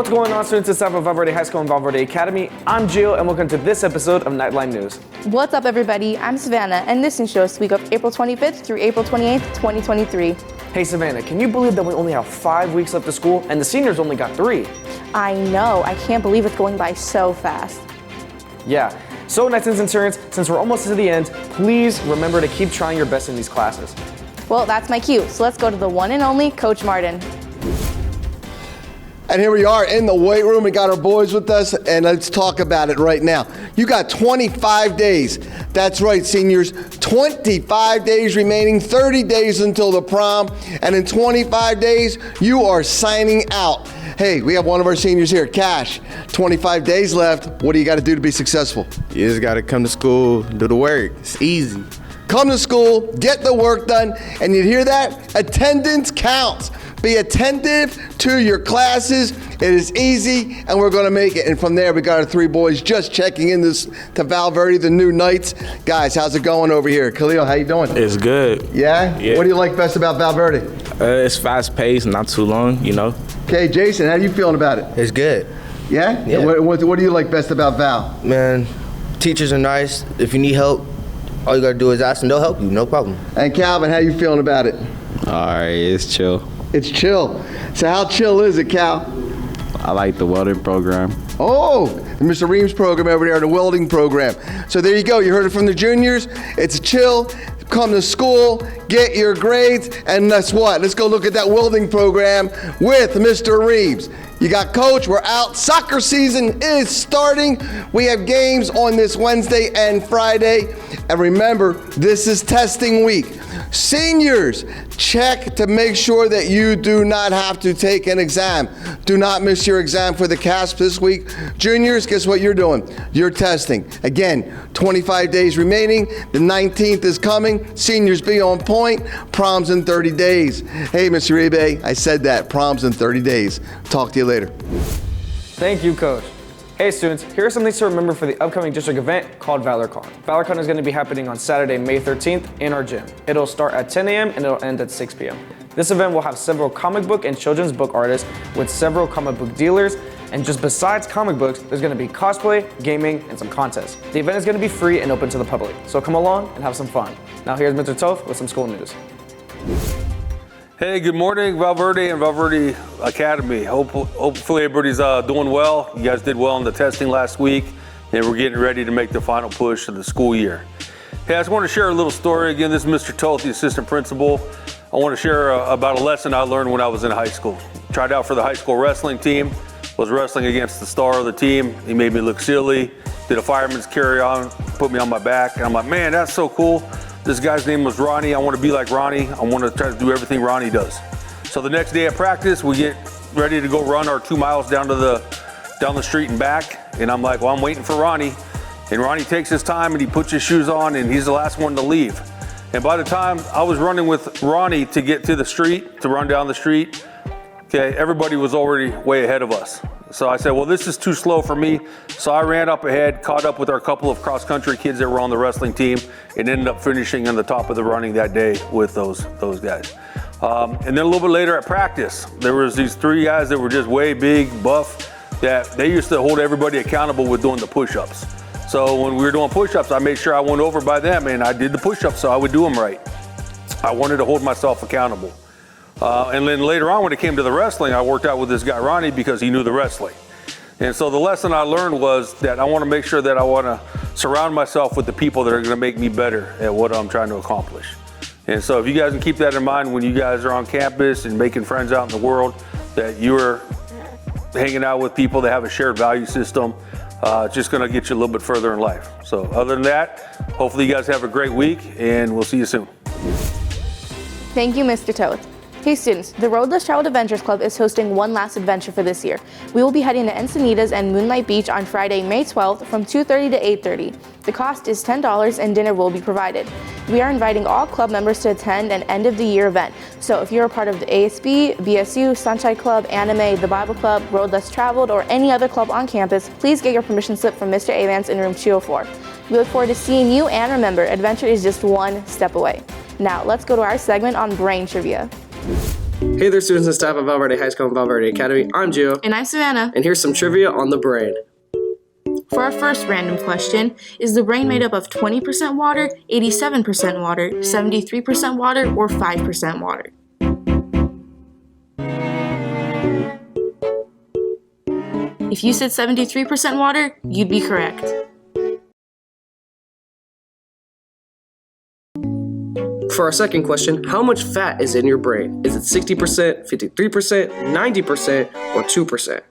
What's going on, students and staff of Val Verde High School and Val Verde Academy? I'm Gio, and welcome to this episode of Nightline News. What's up, everybody? I'm Savannah, and this is shows week of April 25th through April 28th, 2023. Hey, Savannah, can you believe that we only have 5 weeks left of school, and the seniors only got 3? I know. I can't believe it's going by so fast. Yeah. So, Nightline Interns, since we're almost to the end, please remember to keep trying your best in these classes. Well, that's my cue, so let's go to the one and only Coach Martin. And here we are in the weight room. We got our boys with us, and let's talk about it right now. You got 25 days. That's right, seniors. 25 days remaining, 30 days until the prom, and in 25 days, you are signing out. Hey, we have one of our seniors here, Cash. 25 days left. What do you got to do to be successful? You just got to come to school, do the work. It's easy. Come to school, get the work done, and you hear that? Attendance counts. Be attentive to your classes. It is easy, and we're going to make it. And from there, we got our 3 boys just checking in to Val Verde, the new Knights. Guys, how's it going over here? Khalil, how you doing? It's good. Yeah? What do you like best about Val Verde? It's fast-paced, not too long, you know. Okay, Jason, how you feeling about it? It's good. Yeah? Yeah. What do you like best about Val? Man, teachers are nice. If you need help, all you got to do is ask and they'll help you, no problem. And Calvin, how you feeling about it? All right, it's chill. It's chill. So how chill is it, Cal? I like the welding program. Oh, the Mr. Reams program over there, the welding program. So there you go. You heard it from the juniors. It's chill. Come to school, get your grades, and guess what? Let's go look at that welding program with Mr. Reeves. You got coach, we're out. Soccer season is starting. We have games on this Wednesday and Friday. And remember, this is testing week. Seniors, check to make sure that you do not have to take an exam. Do not miss your exam for the CASP this week. Juniors, guess what you're doing? You're testing. Again, 25 days remaining. The 19th is coming. Seniors, be on point. Prom's in 30 days. Hey, Mr. Uribe, I said that. Prom's in 30 days. Talk to you later. Thank you, Coach. Hey students, here are some things to remember for the upcoming district event called ValorCon. ValorCon is going to be happening on Saturday, May 13th in our gym. It'll start at 10 a.m. and it'll end at 6 p.m. This event will have several comic book and children's book artists with several comic book dealers, and just besides comic books, there's going to be cosplay, gaming, and some contests. The event is going to be free and open to the public, so come along and have some fun. Now here's Mr. Toth with some school news. Hey, good morning, Val Verde and Val Verde Academy. Hopefully everybody's doing well. You guys did well in the testing last week, and we're getting ready to make the final push of the school year. Hey, I just want to share a little story. Again, this is Mr. Toth, the assistant principal. I want to share about a lesson I learned when I was in high school. Tried out for the high school wrestling team, was wrestling against the star of the team. He made me look silly, did a fireman's carry on, put me on my back, and I'm like, man, that's so cool. This guy's name was Ronnie. I want to be like Ronnie. I want to try to do everything Ronnie does. So the next day at practice, we get ready to go run our 2 miles down the street and back. And I'm like, well, I'm waiting for Ronnie. And Ronnie takes his time and he puts his shoes on and he's the last one to leave. And by the time I was running with Ronnie to get to the street, to run down the street, okay, everybody was already way ahead of us. So I said, well, this is too slow for me. So I ran up ahead, caught up with our couple of cross-country kids that were on the wrestling team, and ended up finishing on the top of the running that day with those guys. And then a little bit later at practice, there was these 3 guys that were just way big, buff, that they used to hold everybody accountable with doing the push-ups. So when we were doing push-ups, I made sure I went over by them and I did the push-ups so I would do them right. I wanted to hold myself accountable. And then later on, when it came to the wrestling, I worked out with this guy, Ronnie, because he knew the wrestling. And so the lesson I learned was that I want to make sure that I want to surround myself with the people that are going to make me better at what I'm trying to accomplish. And so if you guys can keep that in mind when you guys are on campus and making friends out in the world, that you're hanging out with people that have a shared value system, it's just going to get you a little bit further in life. So other than that, hopefully you guys have a great week, and we'll see you soon. Thank you, Mr. Toth. Hey students, the Road Less Traveled Adventures Club is hosting one last adventure for this year. We will be heading to Encinitas and Moonlight Beach on Friday, May 12th from 2:30 to 8:30. The cost is $10 and dinner will be provided. We are inviting all club members to attend an end of the year event. So if you're a part of the ASB, BSU, Sunshine Club, Anime, the Bible Club, Road Less Traveled, or any other club on campus, please get your permission slip from Mr. Avance in room 204. We look forward to seeing you, and remember, adventure is just one step away. Now let's go to our segment on brain trivia. Hey there, students and staff of Val Verde High School and Val Verde Academy. I'm Gio, And I'm Savannah. and here's some trivia on the brain. For our first random question, is the brain made up of 20% water, 87% water, 73% water, or 5% water? If you said 73% water, you'd be correct. For our second question, how much fat is in your brain? Is it 60%, 53%, 90%, or 2%?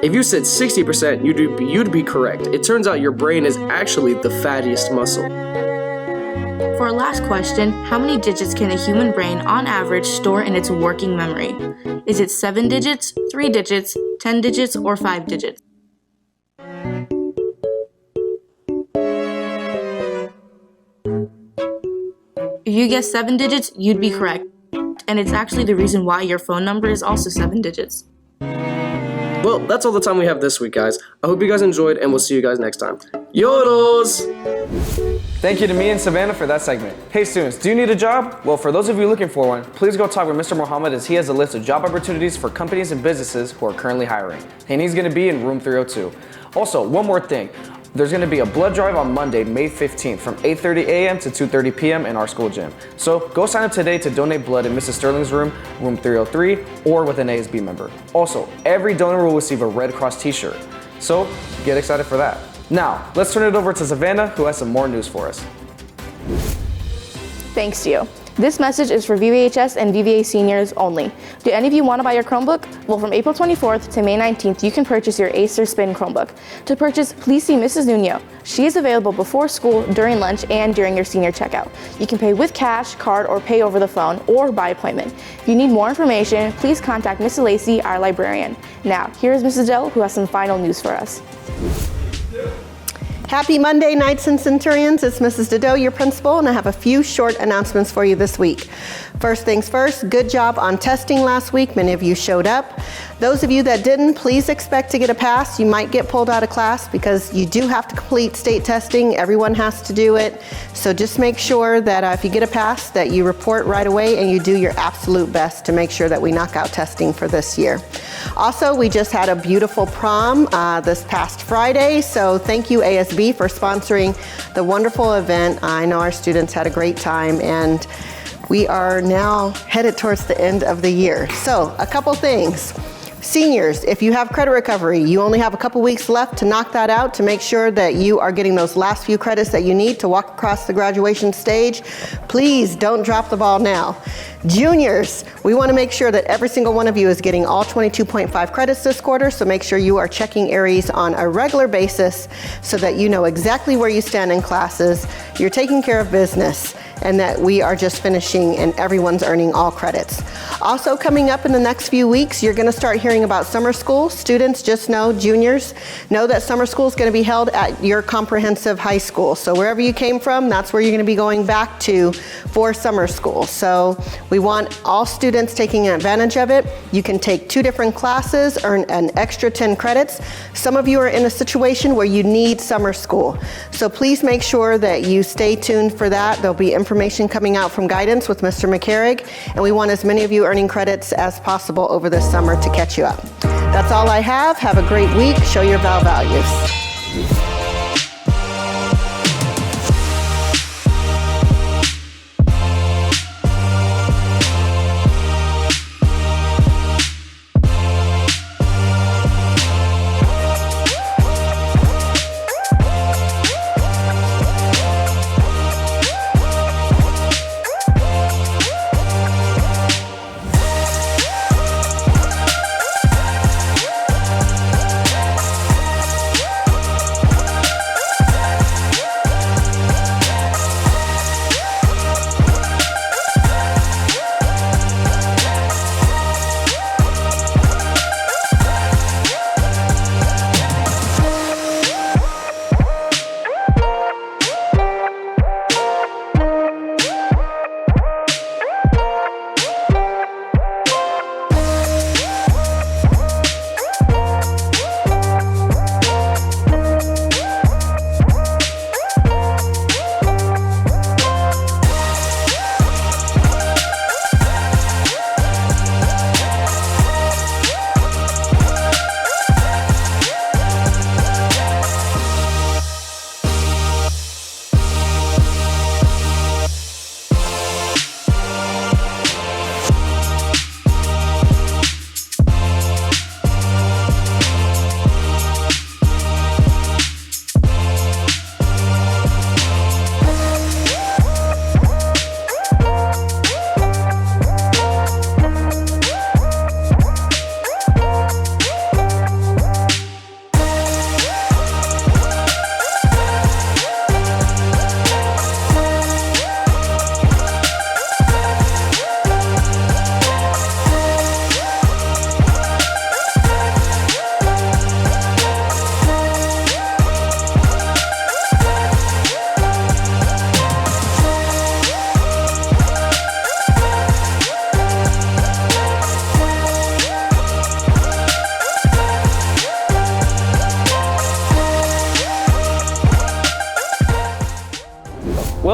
If you said 60%, you'd be correct. It turns out your brain is actually the fattiest muscle. For our last question, how many digits can a human brain on average store in its working memory? Is it 7 digits, 3 digits, 10 digits, or 5 digits? If you guessed 7 digits, you'd be correct. And it's actually the reason why your phone number is also 7 digits. Well, that's all the time we have this week, guys. I hope you guys enjoyed, and we'll see you guys next time. Yodels! Thank you to me and Savannah for that segment. Hey students, do you need a job? Well, for those of you looking for one, please go talk with Mr. Mohammed as he has a list of job opportunities for companies and businesses who are currently hiring. And he's going to be in room 302. Also, one more thing. There's going to be a blood drive on Monday, May 15th from 8:30 a.m. to 2:30 p.m. in our school gym. So go sign up today to donate blood in Mrs. Sterling's room, room 303, or with an ASB member. Also, every donor will receive a Red Cross t-shirt. So get excited for that. Now, let's turn it over to Savannah, who has some more news for us. Thanks to you. This message is for VVHS and VVA seniors only. Do any of you want to buy your Chromebook? Well, from April 24th to May 19th, you can purchase your Acer Spin Chromebook. To purchase, please see Mrs. Nuno. She is available before school, during lunch, and during your senior checkout. You can pay with cash, card, or pay over the phone, or by appointment. If you need more information, please contact Mrs. Lacey, our librarian. Now, here is Mrs. Doe, who has some final news for us. Happy Monday, Knights and Centurions. It's Mrs. Dido, your principal, and I have a few short announcements for you this week. First things first, good job on testing last week. Many of you showed up. Those of you that didn't, please expect to get a pass. You might get pulled out of class because you do have to complete state testing. Everyone has to do it. So just make sure that if you get a pass, that you report right away and you do your absolute best to make sure that we knock out testing for this year. Also, we just had a beautiful prom this past Friday. So thank you, ASB, for sponsoring the wonderful event. I know our students had a great time, and we are now headed towards the end of the year. So a couple things. Seniors, if you have credit recovery, you only have a couple weeks left to knock that out to make sure that you are getting those last few credits that you need to walk across the graduation stage. Please don't drop the ball now. Juniors, we want to make sure that every single one of you is getting all 22.5 credits this quarter, so make sure you are checking Aries on a regular basis so that you know exactly where you stand in classes, you're taking care of business, and that we are just finishing and everyone's earning all credits. Also coming up in the next few weeks, you're going to start hearing about summer school. Students, just know, juniors, know that summer school is going to be held at your comprehensive high school. So wherever you came from, that's where you're going to be going back to for summer school. So we want all students taking advantage of it. You can take 2 different classes, earn an extra 10 credits. Some of you are in a situation where you need summer school. So please make sure that you stay tuned for that. There'll be information coming out from guidance with Mr. McCarrig, and we want as many of you earning credits as possible over this summer to catch you up. That's all I have. Have a great week. Show your Val values.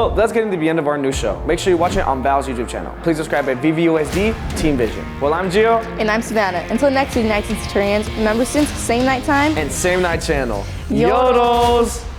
Well, that's getting to the end of our new show. Make sure you watch it on Val's YouTube channel. Please subscribe at VVUSD Team Vision. Well, I'm Gio. And I'm Savannah. Until next week, Knights and Centurions, remember, students, same night time And same night channel. Yodels. Yodels.